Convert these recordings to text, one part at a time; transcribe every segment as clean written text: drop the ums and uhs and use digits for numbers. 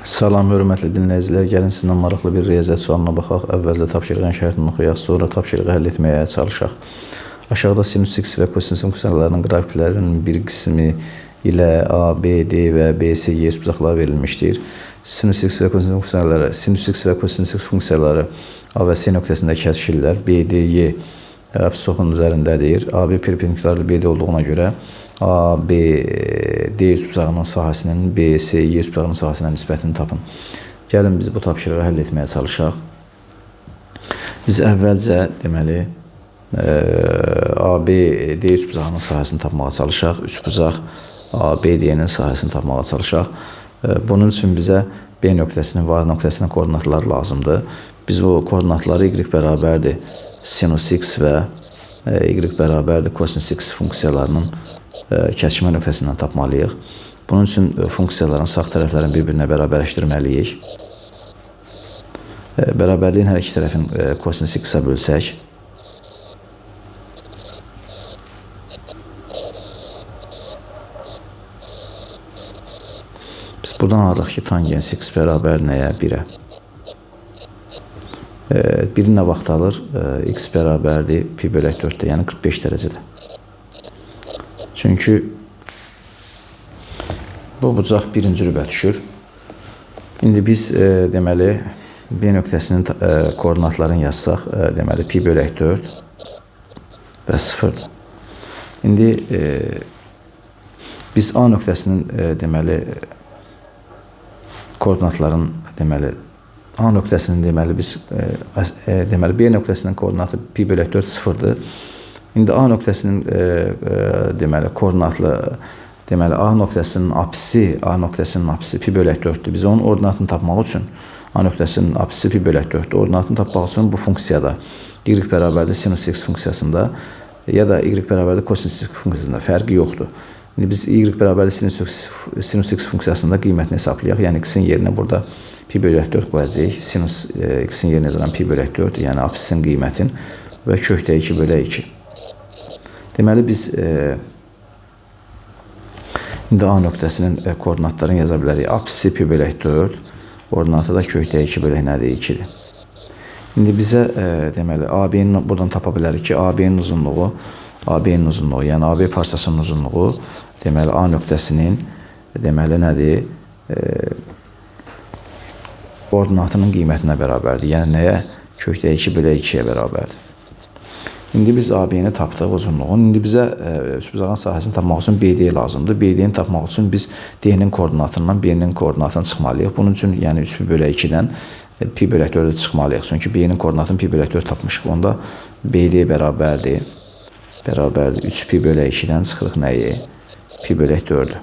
Salam, hörmətli dinləyicilər. Gəlin sizinlə maraqlı bir riyaziyyat sualına baxaq. Əvvəlcə tapşırığın şərtini oxuyaq, sonra tapşırığı həll etməyə çalışaq. Aşağıda sinus x və kosinus funksiyalarının qrafiklərinin bir qismi ilə A, B, D və B, C, Y üsbucaqları verilmişdir. Sinus x və kosinus x funksiyaları A və C nöqtəsində kəsişirlər. B, D, Y apsisotun üzərindədir. AB perpendikularlı BD olduğuna görə A, B, D üsbucağının sahəsinin B, C, Y üsbucağının sahəsinə nisbətini tapın. Gəlin biz bu tapşırığı həll etməyə çalışaq. Biz əvvəlcə deməli AB, D üsbucağının sahəsini tapmağa çalışaq. Üsbucaq ABD-nin sahəsini tapmağa çalışaq. Bunun üçün bizə B nöqtəsinin, var nöqtəsinin koordinatları lazımdır. Biz bu koordinatları y bərabərdir sinus x və y bərabərdir kosinus x funksiyalarının kəsişmə nöqtəsindən tapmalıyıq. Bunun üçün funksiyaların sağ tərəflərini bir-birinə bərabərləşdirməliyik. Bərabərliyin hər iki tərəfin kosinus x-ə bölsək, biz buradan alırıq ki, tangens x bərabər nəyə? 1-ə. 1 nə vaxt alır? X bərabərdir pi bölək 4-də, yəni 45 dərəcədə. Çünki bu bucaq birinci rübə düşür. İndi biz deməli B nöqtəsinin koordinatlarını yazsaq, deməli pi bölək 4 və 0-dır. İndi biz A nöqtəsinin deməli koordinatların deməli A nöqtəsinin deməli biz deməli B nöqtəsinin koordinatı pi bölək 4 0-dır. İndi A nöqtəsinin deməli koordinatlı deməli A nöqtəsinin apsisi pi bölək 4-dür. Biz onun ordinatını tapmaq üçün A nöqtəsinin apsisi pi bölək 4-dür. Ordinatını tapmaq üçün bu funksiyada y bərabərdir sinus x funksiyasında ya da y bərabərdir kosinus x funksiyasında fərqi yoxdur. İndi biz y bərabərdir sinus x funksiyasında qiymətini hesablayaq. Yəni x-in yerinə burada pi bölək 4 qoyacağıq. Sinus x-in yerinə yazılan pi bölək 4, yəni apsisin qiymətin və kökdə 2 bölək 2. Deməli biz indi A nöqtəsinin koordinatlarını yaza bilərik. Apsisi pi bölək 4, ordinatı da kökdə 2 bölək nədir? 2-dir. İndi bizə deməli AB-ni buradan tapa bilərik ki, AB-nin uzunluğu, yəni AB parsiyasının uzunluğu deməli A nöqtəsinin deməli nədir? Ordinatının qiymətinə bərabərdir. Yəni nəyə? Kökdə 2 bölək 2-yə bərabərdir. İndi biz AB-ni tapdıq uzunluğun. İndi bizə üsbucağın sahəsini tapmaq üçün BD lazımdır. BD-ni tapmaq üçün biz D-nin koordinatından B-nin koordinatını çıxmalıyıq. Bunun üçün yəni 3 pi bölək 2-dən pi bölək 4-ə çıxmalıyıq. Çünki B-nin koordinatını pi bölək 4 tapmışıq. Onda BD bərabərdir 3 pi bölək 2-dən çıxırıq nəyi? Pi bölək 4-ü.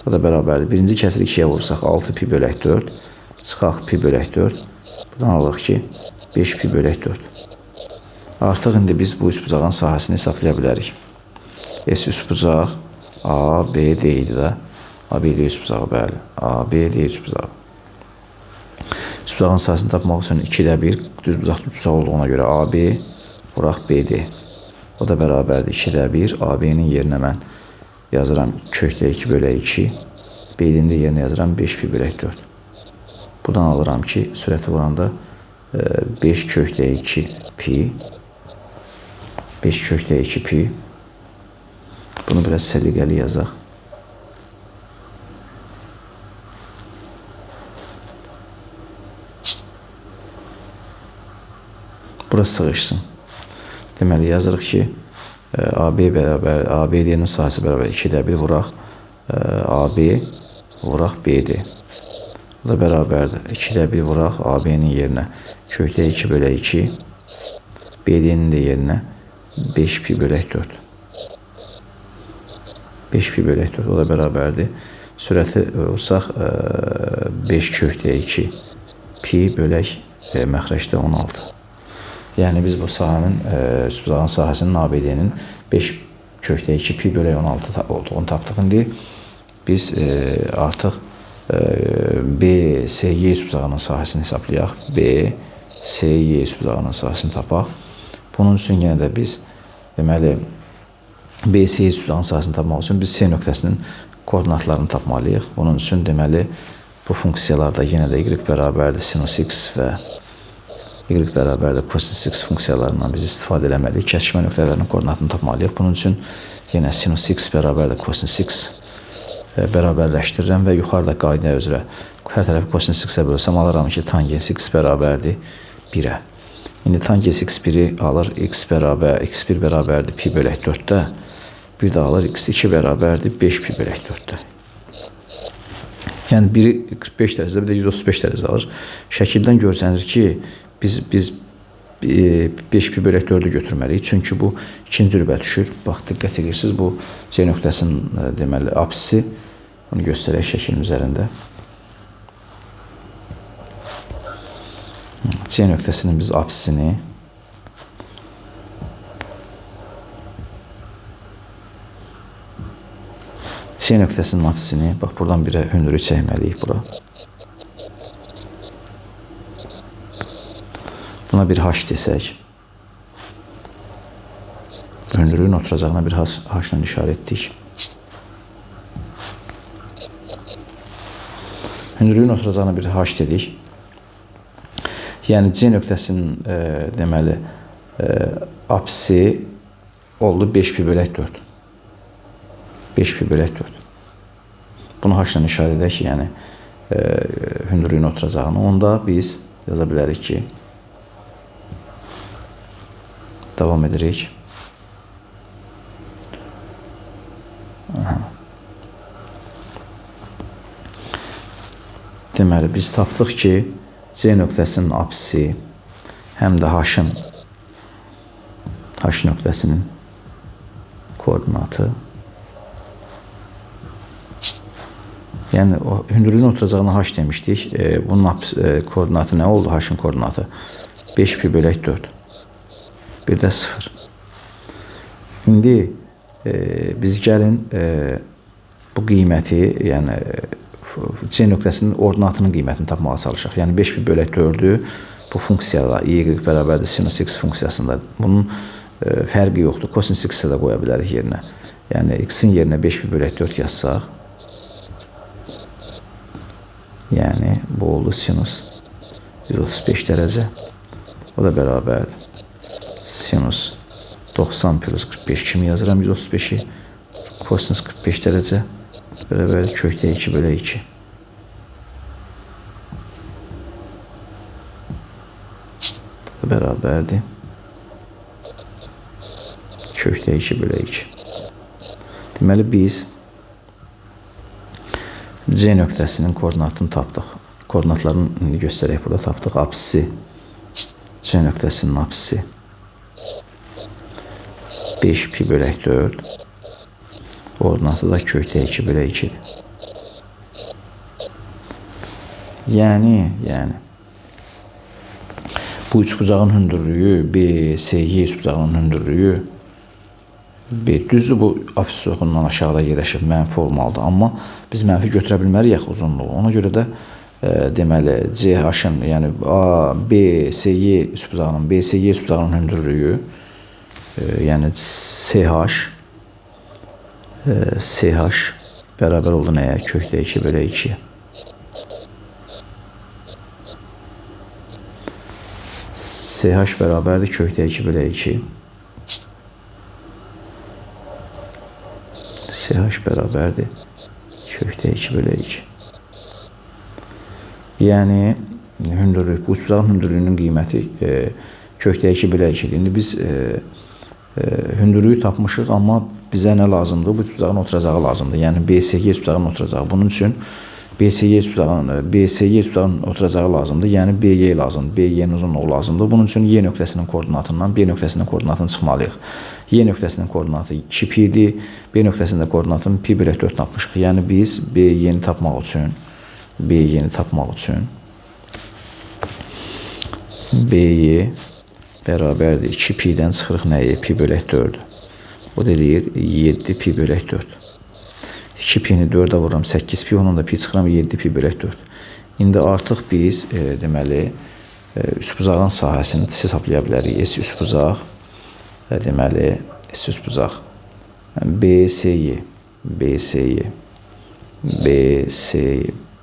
O da bərabərdir. Birinci kəsiri 2-yə vursaq 6 pi bölək 4. Çıxaq pi bölək 4. Buradan alırıq ki 5 pi bölək 4. Artıq indi biz bu üsbucağın sahəsini hesablaya bilərik. S üsbucaq A, B, D idi də. A, B, D üsbucağı, bəli. A, B, D üsbucağı. Üsbucağın sahəsini tapmaq üçün 2-də 1 düzbucaq üsbucağı olduğuna görə A, B, vuraq B, D. O da bərabərdir 2-də 1. A, B-nin yerinə mən yazıram kökdə 2 bölək 2. B-nin də yerinə yazıram 5 pi bölək 4. Buradan alıram ki, sürəti vuranda 5 kökdə 2 pi. 5 kökdə 2 pi. Bunu biraz səliqəli yazaq. Burası sığışsın. Deməli yazırıq ki, AB bərabər, ABD-nin sahəsi bərabər 2-də 1 vuraq AB, vuraq BD. Bu da bərabərdir. 2-də 1 vuraq AB-nin yerinə kökdə 2 bölək 2. BD-nin də yerinə 5 pi bölək 4. 5 pi bölək 4 o da bərabərdir. Sürəti vursaq 5 kökdə 2 pi bölək məxrəcdə 16. Yəni biz bu sahənin, üsbucağın sahəsinin ABD-nin 5 kökdə 2 pi bölək 16 olduğunu tapdıq. İndi biz artıq B, C, Y üsbucağının sahəsini hesablayaq. B, C, Y üsbucağının sahəsini tapaq. Bunun üçün yenə də biz deməli B, C üsbucağının sahəsini tapmaq üçün biz C nöqtəsinin koordinatlarını tapmalıyıq. Bunun üçün deməli Bu funksiyalarda yenə də y bərabərdir sinus x və y bərabərdir kosinus x funksiyalarından biz istifadə eləməliyik. Kəsişmə nöqtələrinin koordinatını tapmalıyıq. Bunun üçün yenə sinus x bərabərdir kosinus x bərabərləşdirirəm və yuxarıda qayda üzrə hər tərəfi kosinus x-ə bölsəm alıram ki, tangens x bərabərdir 1-ə. İndi tangens x1-i alır x1 bərabərdir pi bölək 4-də. Bir də alır x2 bərabərdir 5 pi bölək 4-də. Yəni biri 45 dərəcədə, bir də 135 dərəcədə alır. Şəkildən görsənir ki, biz 5 pi bölək 4-ü götürməliyik. Çünki bu ikinci cürbə düşür. Bax, diqqət edirsiniz, bu C nöqtəsinin deməli apsisi. Bunu göstərək şəklin üzərində. C nöqtəsinin biz apsisini C nöqtəsinin apsisini, bax, buradan bir hündürlük çəkməliyik bura. Buna bir h desək. Hündürlüğün oturacağına bir h-la işarə etdik. Hündürlüğün oturacağına bir h dedik. Yəni C nöqtəsinin deməli apsisi oldu 5 pi bölək 4. 5 pi bölək 4. Bunu h-la işarə edək ki, yəni hündürlüğün oturacağını. Onda biz yaza bilərik ki, davam edirik. Deməli, biz tapdıq ki, C nöqtəsinin apsisi həm də h nöqtəsinin koordinatı. Yəni, o hündürlüğün oturacağına h demişdik. Bunun koordinatı nə oldu? H-ın koordinatı 5 pi bölək 4. Bir də 0. İndi biz gəlin bu qiyməti, yəni C nöqtəsinin ordinatının qiymətini tapmağa çalışaq. Yəni 5 pi bölək 4-ü bu funksiyada y bərabərdir sinus x funksiyasında. Bunun fərqi yoxdur. Kosinus x-ə də qoya bilərik yerinə. Yəni x-in yerinə 5 pi bölək 4 yazsaq. Yəni bu oldu sinus 135 dərəcə. O da bərabərdir. Sinus 90 plus 45 kimi yazıram 135-i. Kosinus 45 dərəcə. Bərabərdir kökdə 2 bölək 2. Bərabərdir kökdə 2 bölək 2. Deməli, biz C nöqtəsinin koordinatını tapdıq. Koordinatlarını göstərək burada tapdıq. Apsisi, C nöqtəsinin apsisi 5 pi bölək 4. Koordinatı da kökdə 2 bölək 2. Yəni bu üçbucağın hündürlüyü B, SY üçbucağının hündürlüyü B. Düzdür, bu apsis oxundan aşağıda yerləşib mənfi olmalıdır. Amma biz mənfi götürə bilməriyək uzunluğu. Ona görə də deməli CH-ın, yəni B, SY üçbucağının, B, SY üçbucağının hündürlüyü, yəni CH bərabər oldu nəyə? Kökdə 2 bölək 2. CH bərabərdir kökdə 2 bölək 2. CH bərabərdir kökdə 2 bölək 2. Yəni hündürlük, bu üçbucağın hündürlüyünün qiyməti kökdə 2 bölək 2. İndi biz hündürlüyü tapmışıq, amma bizə nə lazımdır? Bu üçbucağın oturacağı lazımdır. Yəni BSG üçbucağının oturacağı. Bunun üçün BSY üçbucağının oturacağı lazımdır. Yəni BY lazımdır. BY-nin uzunluğu lazımdır. Bunun üçün Y nöqtəsinin koordinatından B nöqtəsinin koordinatını çıxmalıyıq. Y nöqtəsinin koordinatı 2 pi-dir. B nöqtəsində koordinatını pi bölək 4 tapmışıq. Yəni biz BY-ni tapmaq üçün BY bərabərdir 2 pi-dən çıxırıq nəyə? Pi bölək 4. O deyir 7 pi bölək 4. 2 pi-ni 4-ə vururam, 8 pi, onun da pi çıxıram, 7 pi bölək 4. İndi artıq biz deməli üçbucağın sahəsini hesablaya bilərik. S üçbucaq, deməli S üçbucaq BSY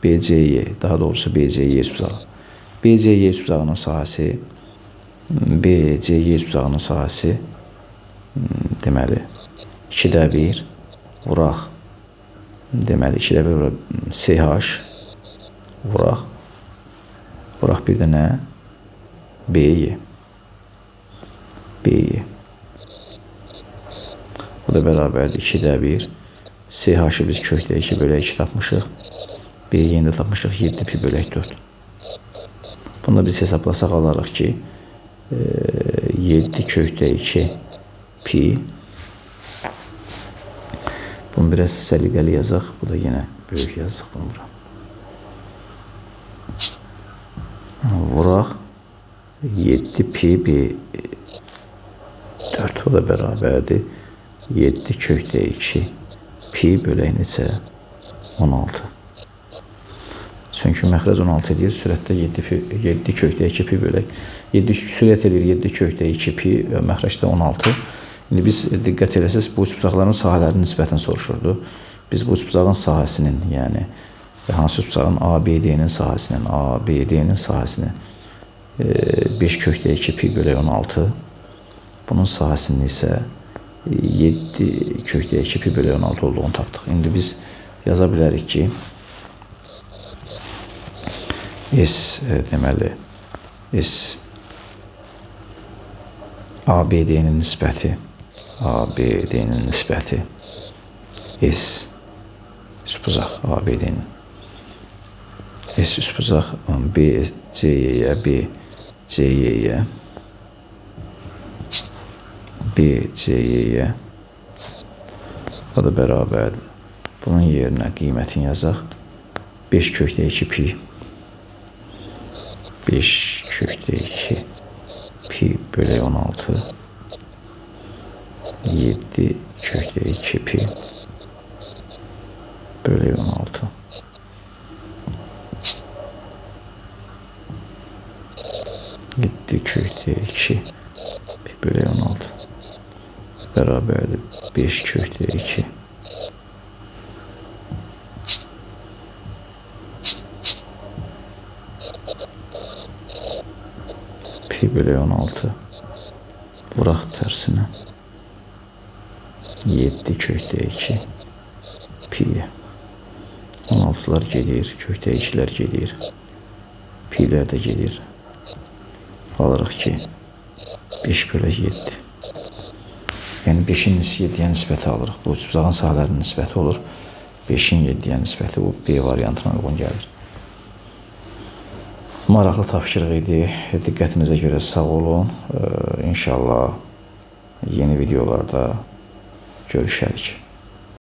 BCY, daha doğrusu BCY üsbucağı. BCY üsbucağının sahəsi, BCY üsbucağının sahəsi deməli 2-də 1 vuraq. Deməli 2-də 1 vuraq CH vuraq. Vuraq bir də nə? BY. BY. Bu da bərabərdir 2-də 1. CH-ı biz kökdə 2 bölək 2 tapmışıq. BY-ni də tapmışıq 7 pi bölək 4. Bunu da biz hesablasaq alarıq ki 7 kökdə 2 pi. Bunu biraz səliqəli yazaq. Bu da yenə böyük yazıq bunu bura. Vuraq 7 pi bir 4 o da bərabərdir 7 kökdə 2 pi bölək neçə 16. Çünki məxrəc 16 edir, sürətdə 7 kökdə 2 pi bölək 7 sürət edir 7 kökdə 2 pi, məxrəcdə 16. İndi biz diqqət eləsəz bu üçbucaqların sahələrinin nisbətini soruşurdu. Biz bu üçbucağın sahəsinin, yəni hansı üçbucağın ABD-nin sahəsinin 5 kökdə 2 pi bölək 16. Bunun sahəsinin isə 7 kökdə 2 pi bölək 16 olduğunu tapdıq. İndi biz yaza bilərik ki S deməli S ABD-nin nisbəti S üçbucaq ABD-nin S üçbucaq BCY-yə BCY-yə o da bərabərdir. Bunun yerinə qiymətini yazaq. 5 kökdə 2 pi 5 kökdə 2 pi bölək 16 7 kökdə 2 pi bölək 16 7 kökdə 2 pi bölək 16 bərabərdir 5 kökdə 2 pi bölək 16 vuraq tərsinə 7 kökdə 2 pi 16'lar gedir, kökdə 2'lər gedir, pi'lər də gedir. Alırıq ki 5 bölək 7. Yəni 5'in 7'yə nisbəti alırıq. Bu üçbucağın sahələrinin nisbəti olur. 5'in 7'yə nisbəti bu B variantına uyğun gəlir. Maraqlı tapşırıq idi. Diqqətinizə görə sağ olun. İnşallah yeni videolarda görüşərik.